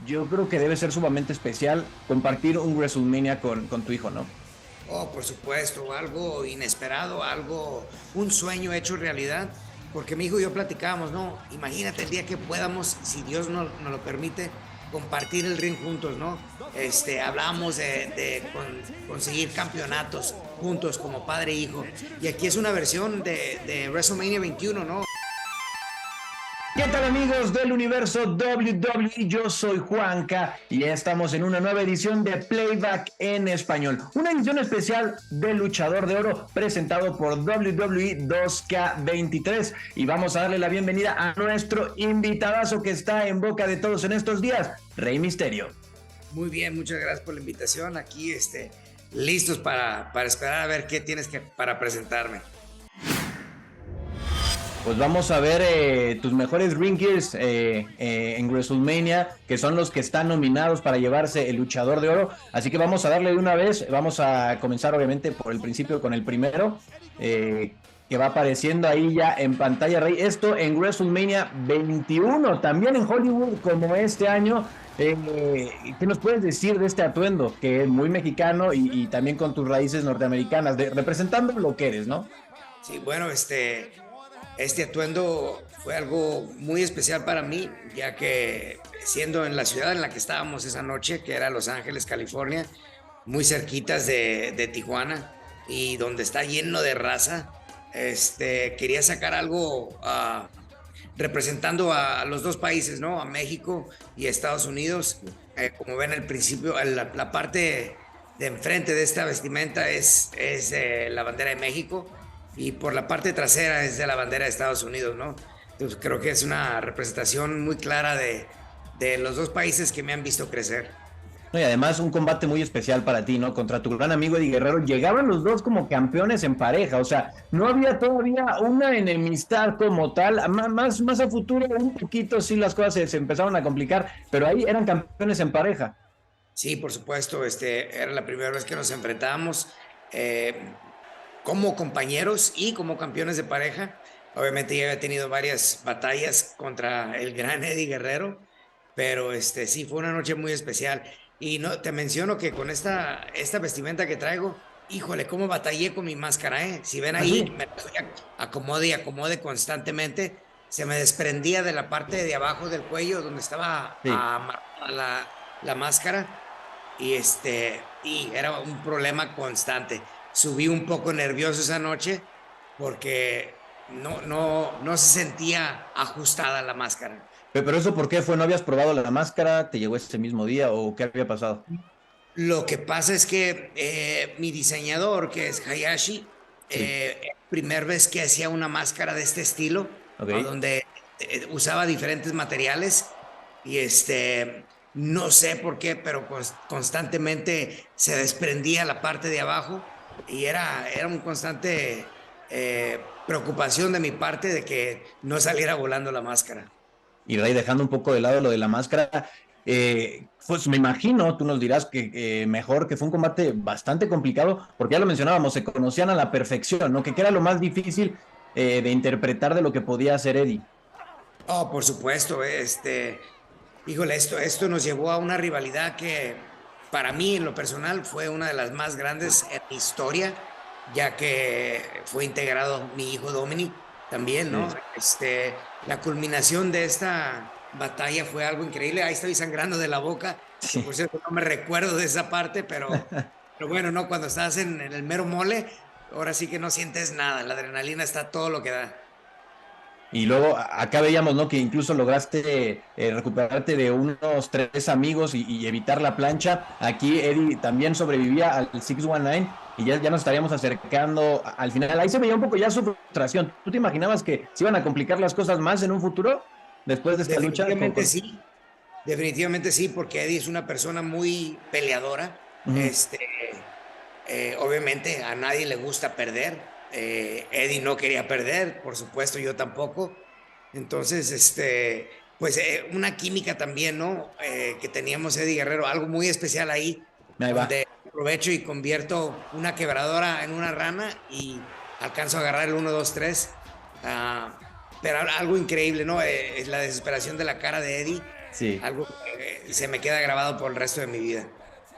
yo creo que debe ser sumamente especial compartir un WrestleMania con tu hijo, ¿no? Oh, por supuesto, algo inesperado, un sueño hecho realidad, porque mi hijo y yo platicábamos, ¿no? Imagínate el día que podamos, si Dios nos lo permite, compartir el ring juntos, ¿no? Hablábamos de conseguir campeonatos juntos como padre e hijo, y aquí es una versión de WrestleMania 21, ¿no? ¿Qué tal amigos del universo WWE? Yo soy Juanca y ya estamos en una nueva edición de Playback en español. Una edición especial de Luchador de Oro presentado por WWE 2K23. Y vamos a darle la bienvenida a nuestro invitadazo que está en boca de todos en estos días, Rey Mysterio. Muy bien, muchas gracias por la invitación. Aquí listos para esperar a ver qué tienes para presentarme. Pues vamos a ver tus mejores ring gears en WrestleMania, que son los que están nominados para llevarse el Luchador de Oro. Así que vamos a darle de una vez. Vamos a comenzar obviamente por el principio con el primero, que va apareciendo ahí ya en pantalla, Rey. Esto en WrestleMania 21, también en Hollywood como este año. ¿Qué nos puedes decir de este atuendo? Que es muy mexicano y también con tus raíces norteamericanas, representando lo que eres, ¿no? Sí, bueno, este atuendo fue algo muy especial para mí, ya que siendo en la ciudad en la que estábamos esa noche, que era Los Ángeles, California, muy cerquitas de Tijuana y donde está lleno de raza, quería sacar algo representando a los dos países, ¿no? A México y a Estados Unidos. Como ven al principio, la parte de enfrente de esta vestimenta es la bandera de México y por la parte trasera es de la bandera de Estados Unidos, ¿no? Entonces creo que es una representación muy clara de los dos países que me han visto crecer. No, y además un combate muy especial para ti, ¿no? Contra tu gran amigo Eddie Guerrero. Llegaban los dos como campeones en pareja, o sea, no había todavía una enemistad como tal. Más a futuro, un poquito sí las cosas se empezaron a complicar, pero ahí eran campeones en pareja. Sí, por supuesto, era la primera vez que nos enfrentábamos como compañeros y como campeones de pareja. Obviamente ya había tenido varias batallas contra el gran Eddie Guerrero, pero sí, fue una noche muy especial. Y no, te menciono que con esta vestimenta que traigo, híjole, cómo batallé con mi máscara, ¿eh? Si ven Así. ahí, me la estoy acomode y acomode constantemente, se me desprendía de la parte de abajo del cuello donde estaba Sí. amarrada la máscara y era un problema constante. Subí un poco nervioso esa noche porque no se sentía ajustada la máscara. Pero eso, ¿por qué fue? ¿No habías probado la máscara? ¿Te llegó ese mismo día o qué había pasado? Lo que pasa es que mi diseñador, que es Hayashi, Sí. primera vez que hacía una máscara de este estilo, ¿no? Ok. Donde usaba diferentes materiales y no sé por qué, pero constantemente se desprendía la parte de abajo y era un constante preocupación de mi parte de que no saliera volando la máscara. Y de ahí dejando un poco de lado lo de la máscara, pues me imagino, tú nos dirás que mejor, que fue un combate bastante complicado, porque ya lo mencionábamos, se conocían a la perfección, ¿no? Que era lo más difícil de interpretar de lo que podía hacer Eddie. Oh, por supuesto, híjole, esto nos llevó a una rivalidad que para mí en lo personal fue una de las más grandes en mi historia, ya que fue integrado mi hijo Dominic también, ¿no? Sí. La culminación de esta batalla fue algo increíble. Ahí estoy sangrando de la boca, que Sí. por cierto no me recuerdo de esa parte, pero bueno, ¿no? Cuando estás en el mero mole, ahora sí que no sientes nada, la adrenalina está todo lo que da. Y luego acá veíamos, ¿no? Que incluso lograste recuperarte de unos tres amigos y evitar la plancha. Aquí Eddie también sobrevivía al 619 y ya nos estaríamos acercando al final. Ahí se veía un poco ya su frustración. ¿Tú te imaginabas que se iban a complicar las cosas más en un futuro después de esta lucha? Definitivamente sí. Definitivamente sí, porque Eddie es una persona muy peleadora. Uh-huh. Obviamente a nadie le gusta perder. Eddie no quería perder, por supuesto, yo tampoco. Entonces, pues una química también, ¿no? Que teníamos Eddie Guerrero, algo muy especial ahí, Ahí va. donde aprovecho y convierto una quebradora en una rana y alcanzo a agarrar el 1, 2, 3. Pero algo increíble, ¿no? Es la desesperación de la cara de Eddie Sí. algo que se me queda grabado por el resto de mi vida.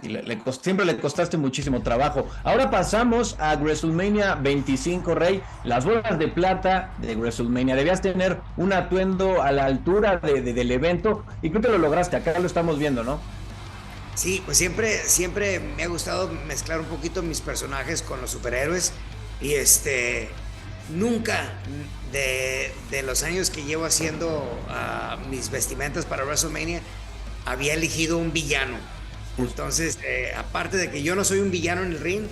Y siempre le costaste muchísimo trabajo. Ahora pasamos a WrestleMania 25, Rey. Las bolas de plata de WrestleMania. Debías tener un atuendo a la altura del evento y creo que lo lograste. Acá lo estamos viendo, ¿no? Sí, pues siempre me ha gustado mezclar un poquito mis personajes con los superhéroes y nunca de los años que llevo haciendo mis vestimentas para WrestleMania había elegido un villano. Entonces, aparte de que yo no soy un villano en el ring,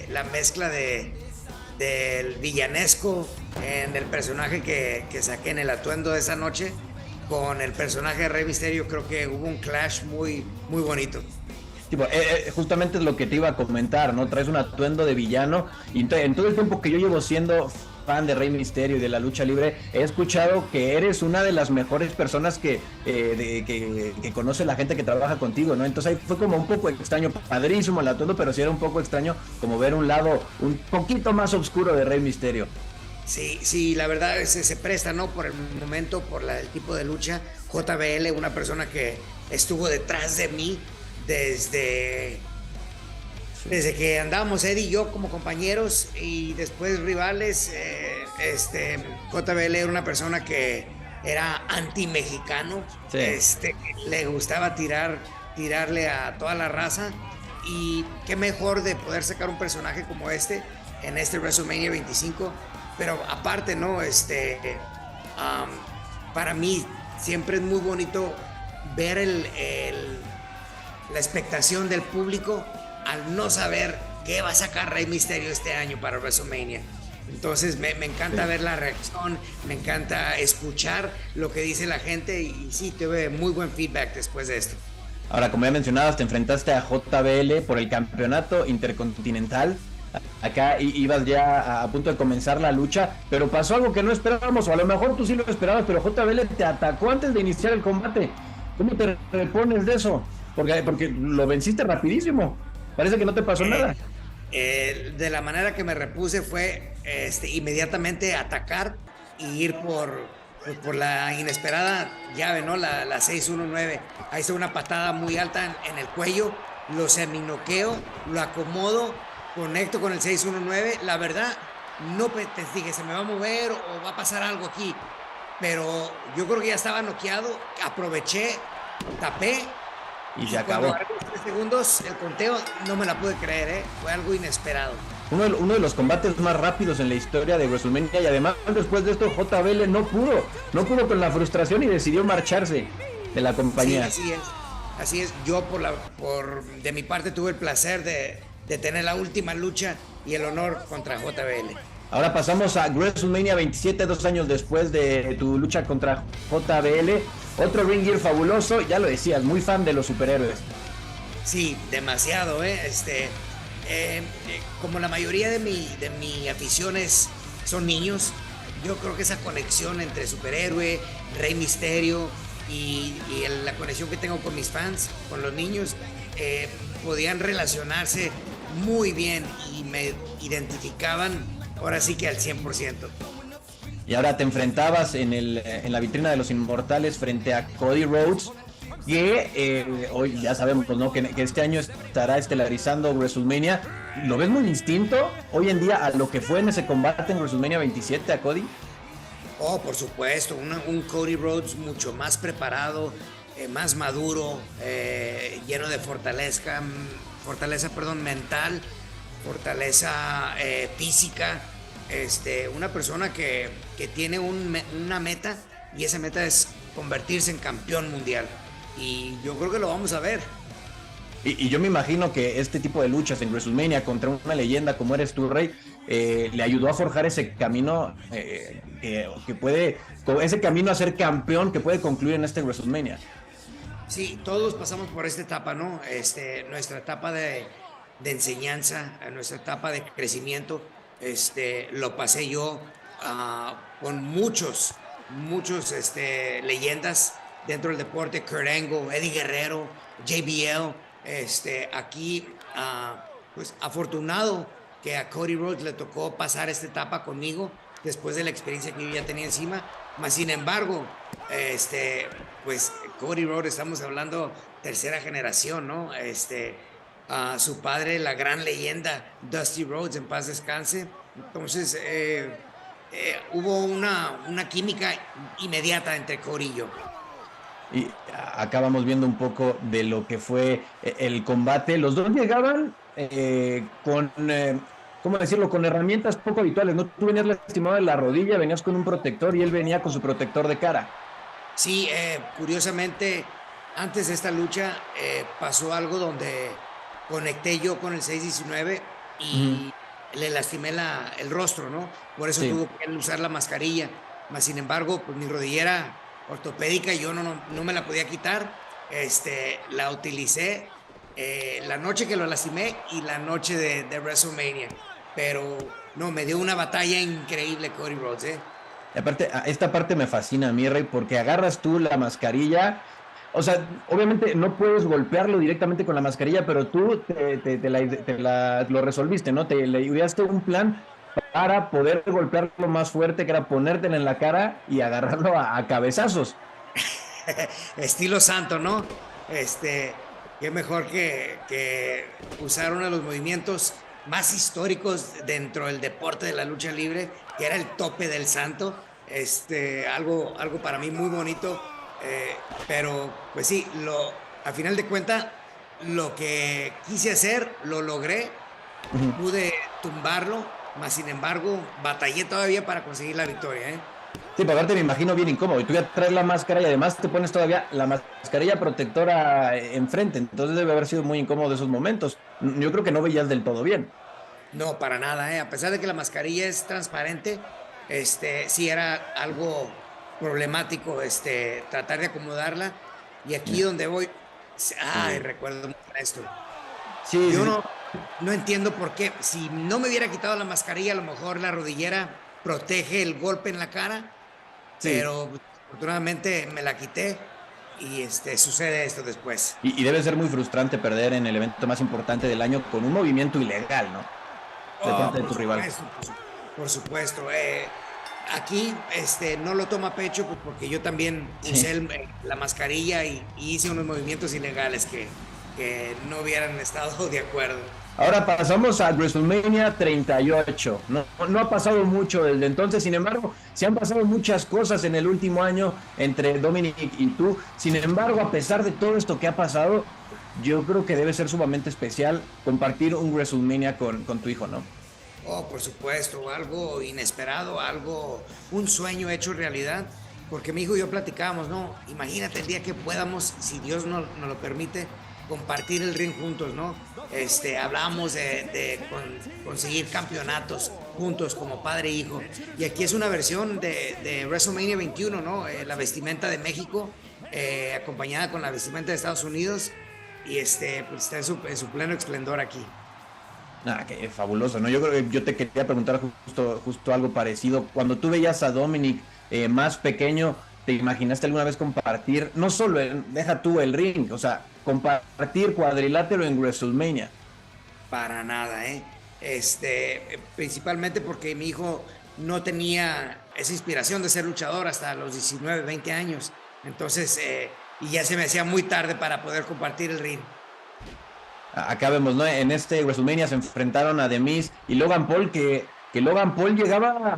la mezcla del villanesco en el personaje que saqué en el atuendo de esa noche con el personaje de Rey Mysterio, creo que hubo un clash muy, muy bonito. Tipo, justamente es lo que te iba a comentar, ¿no? Traes un atuendo de villano y en todo el tiempo que yo llevo siendo fan de Rey Mysterio y de la lucha libre, he escuchado que eres una de las mejores personas que conoce la gente que trabaja contigo, ¿no? Entonces ahí fue como un poco extraño, padrísimo el atuendo, pero sí era un poco extraño como ver un lado un poquito más oscuro de Rey Mysterio. Sí, la verdad se presta, ¿no? Por el momento, por el tipo de lucha. JBL, una persona que estuvo detrás de mí desde que andábamos Eddie y yo como compañeros y después rivales. JBL era una persona que era anti-mexicano. Sí. Le gustaba tirarle a toda la raza. Y qué mejor de poder sacar un personaje como este en este WrestleMania 25. Pero aparte, ¿no? Para mí siempre es muy bonito ver la expectación del público al no saber qué va a sacar Rey Mysterio este año para WrestleMania. Entonces me encanta ver la reacción, me encanta escuchar lo que dice la gente y sí, tuve muy buen feedback después de esto. Ahora, como ya mencionabas, te enfrentaste a JBL por el campeonato intercontinental. Acá ibas ya a punto de comenzar la lucha, pero pasó algo que no esperábamos, o a lo mejor tú sí lo esperabas, pero JBL te atacó antes de iniciar el combate. ¿Cómo te repones de eso? Porque lo venciste rapidísimo. Parece que no te pasó nada. De la manera que me repuse fue inmediatamente atacar y ir por la inesperada llave, ¿no? La 619. Ahí está una patada muy alta en el cuello, lo seminoqueo, lo acomodo, conecto con el 619. La verdad, no te dije, se me va a mover o va a pasar algo aquí. Pero yo creo que ya estaba noqueado, aproveché, tapé. Y se acabó. 3 segundos, el conteo, no me la pude creer, ¿eh? Fue algo inesperado. Uno de los combates más rápidos en la historia de WrestleMania y además después de esto JBL no pudo con la frustración y decidió marcharse de la compañía. Sí, así es. Yo de mi parte tuve el placer de tener la última lucha y el honor contra JBL. Ahora pasamos a WrestleMania 27, 2 años después de tu lucha contra JBL. Otro ring gear fabuloso, ya lo decías, muy fan de los superhéroes. Sí, demasiado, como la mayoría de mi aficiones son niños, yo creo que esa conexión entre superhéroe, Rey Mysterio y la conexión que tengo con mis fans, con los niños, podían relacionarse muy bien y me identificaban ahora sí que al 100%. Y ahora te enfrentabas en la vitrina de los inmortales frente a Cody Rhodes, que hoy ya sabemos, ¿no? que este año estará estelarizando WrestleMania. ¿Lo ves muy distinto hoy en día a lo que fue en ese combate en WrestleMania 27 a Cody? Oh, por supuesto, un Cody Rhodes mucho más preparado, más maduro, lleno de fortaleza mental, fortaleza física. Una persona que tiene una meta y esa meta es convertirse en campeón mundial y yo creo que lo vamos a ver. Y yo me imagino que este tipo de luchas en WrestleMania contra una leyenda como eres tú, Rey, le ayudó a forjar ese camino que puede, ese camino a ser campeón que puede concluir en este WrestleMania. Sí, todos pasamos por esta etapa, ¿no? Nuestra etapa de enseñanza, nuestra etapa de crecimiento. Lo pasé yo con muchos leyendas dentro del deporte, Kurt Angle, Eddie Guerrero, JBL. Aquí, pues afortunado que a Cody Rhodes le tocó pasar esta etapa conmigo después de la experiencia que yo ya tenía encima Mas sin embargo, pues Cody Rhodes, estamos hablando tercera generación, ¿no? Su padre, la gran leyenda Dusty Rhodes, en paz descanse. Entonces, hubo una química inmediata entre Cody y yo. Y acá vamos viendo un poco de lo que fue el combate. Los dos llegaban con, ¿cómo decirlo? Con herramientas poco habituales. No, tú venías lastimado de la rodilla, venías con un protector y él venía con su protector de cara. Sí, curiosamente, antes de esta lucha pasó algo donde conecté yo con el 619 Ujú. y le lastimé el rostro, ¿no? Por eso Sí. tuvo que él usar la mascarilla. Mas, sin embargo, pues mi rodillera ortopédica yo no me la podía quitar. La utilicé la noche que lo lastimé y la noche de WrestleMania. Pero no, me dio una batalla increíble Cody Rhodes, ¿eh? Y aparte, esta parte me fascina a mí, Rey, porque agarras tú la mascarilla. O sea, obviamente no puedes golpearlo directamente con la mascarilla, pero tú lo resolviste, ¿no? Le ideaste un plan para poder golpearlo más fuerte, que era ponértela en la cara y agarrarlo a cabezazos. Estilo santo, ¿no? Qué mejor que usar uno de los movimientos más históricos dentro del deporte de la lucha libre, que era el tope del santo. Algo para mí muy bonito, pero pues sí, a final de cuentas, lo que quise hacer, lo logré, Ujú. pude tumbarlo, mas sin embargo, batallé todavía para conseguir la victoria, ¿eh? Sí, pero aparte me imagino bien incómodo. Y tú ya traes la máscara y además te pones todavía la mascarilla protectora enfrente. Entonces debe haber sido muy incómodo esos momentos. Yo creo que no veías del todo bien. No, para nada, ¿eh? A pesar de que la mascarilla es transparente, sí era algo problemático, tratar de acomodarla. Y aquí donde voy, ay, Sí, recuerdo mucho esto. sí, Yo sí. no entiendo por qué. Si no me hubiera quitado la mascarilla, a lo mejor la rodillera protege el golpe en la cara, Sí. pero pues, afortunadamente me la quité y sucede esto después. Y debe ser muy frustrante perder en el evento más importante del año con un movimiento ilegal, ¿no? De Oh, parte de tu rival. por supuesto. Aquí no lo toma a pecho pues, porque yo también Sí. usé la mascarilla y hice unos movimientos ilegales que no hubieran estado de acuerdo. Ahora pasamos a WrestleMania 38. No, no ha pasado mucho desde entonces, sin embargo, se han pasado muchas cosas en el último año entre Dominic y tú. Sin embargo, a pesar de todo esto que ha pasado, yo creo que debe ser sumamente especial compartir un WrestleMania con tu hijo, ¿no? Oh, por supuesto, algo inesperado, un sueño hecho realidad, porque mi hijo y yo platicábamos, ¿no? Imagínate el día que podamos, si Dios nos lo permite, compartir el ring juntos, ¿no? Hablábamos conseguir campeonatos juntos como padre e hijo. Y aquí es una versión de WrestleMania 21, ¿no? La vestimenta de México, acompañada con la vestimenta de Estados Unidos, y pues está en su pleno esplendor aquí. Ah, que fabuloso, ¿no? Yo creo que yo te quería preguntar justo algo parecido. Cuando tú veías a Dominic más pequeño, ¿te imaginaste alguna vez compartir, no solo, deja tú el ring, o sea, compartir cuadrilátero en WrestleMania? Para nada, ¿eh? Principalmente porque mi hijo no tenía esa inspiración de ser luchador hasta los 19, 20 años. Entonces, y ya se me hacía muy tarde para poder compartir el ring. Acá vemos, ¿no? En este WrestleMania se enfrentaron a The Miz y Logan Paul, que Logan Paul llegaba,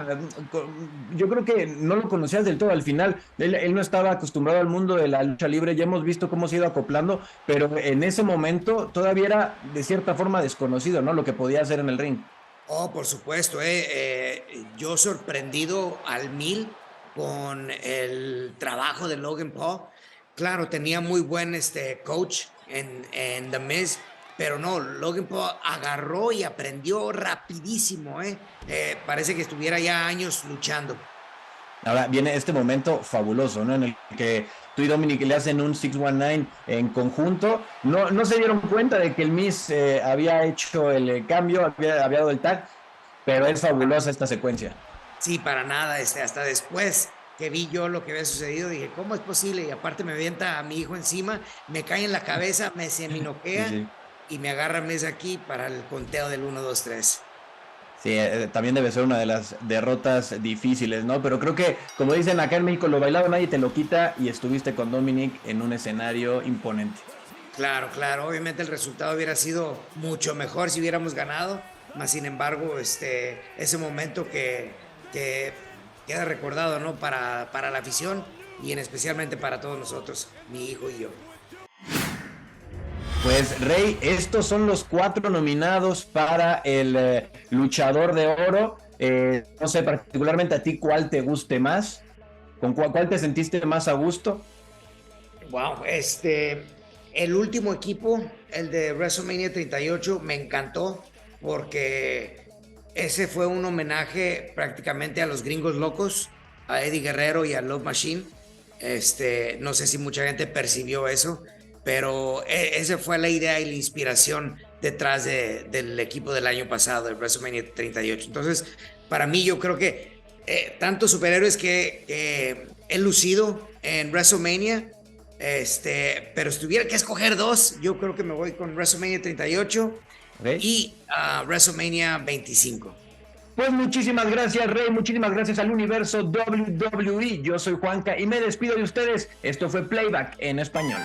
yo creo que no lo conocías del todo al final, él no estaba acostumbrado al mundo de la lucha libre, ya hemos visto cómo se ha ido acoplando, pero en ese momento todavía era de cierta forma desconocido, ¿no? Lo que podía hacer en el ring. Oh, por supuesto, yo sorprendido al mil con el trabajo de Logan Paul. Claro, tenía muy buen coach en The Miz, pero no, Logan Paul agarró y aprendió rapidísimo, ¿eh? Parece que estuviera ya años luchando. Ahora viene este momento fabuloso, ¿no? En el que tú y Dominic le hacen un 619 en conjunto. No, no se dieron cuenta de que el Miz había hecho el cambio, había dado el tag, pero es fabulosa esta secuencia. Sí, para nada, hasta después que vi yo lo que había sucedido, dije, ¿cómo es posible? Y aparte me avienta a mi hijo encima, me cae en la cabeza, me Sí, seminoquea sí. y me agarra mes aquí para el conteo del 1, 2, 3. Sí, también debe ser una de las derrotas difíciles, ¿no? Pero creo que, como dicen acá en México, lo bailado nadie te lo quita y estuviste con Dominic en un escenario imponente. Claro, claro, obviamente el resultado hubiera sido mucho mejor si hubiéramos ganado, más sin embargo, ese momento que queda recordado, ¿no? Para la afición y en especialmente para todos nosotros, mi hijo y yo. Pues Rey, estos son los 4 nominados para el luchador de oro. No sé, particularmente a ti, ¿cuál te guste más? ¿Con cuál te sentiste más a gusto? Wow, el último equipo, el de WrestleMania 38, me encantó porque ese fue un homenaje prácticamente a los Gringos Locos, a Eddie Guerrero y a Love Machine. No sé si mucha gente percibió eso, pero esa fue la idea y la inspiración detrás del equipo del año pasado, el WrestleMania 38. Entonces, para mí, yo creo que tantos superhéroes que he lucido en WrestleMania, pero si tuviera que escoger dos, yo creo que me voy con WrestleMania 38 ¿Okay? y WrestleMania 25. Pues muchísimas gracias, Rey. Muchísimas gracias al universo WWE. Yo soy Juanca y me despido de ustedes. Esto fue Playback en español.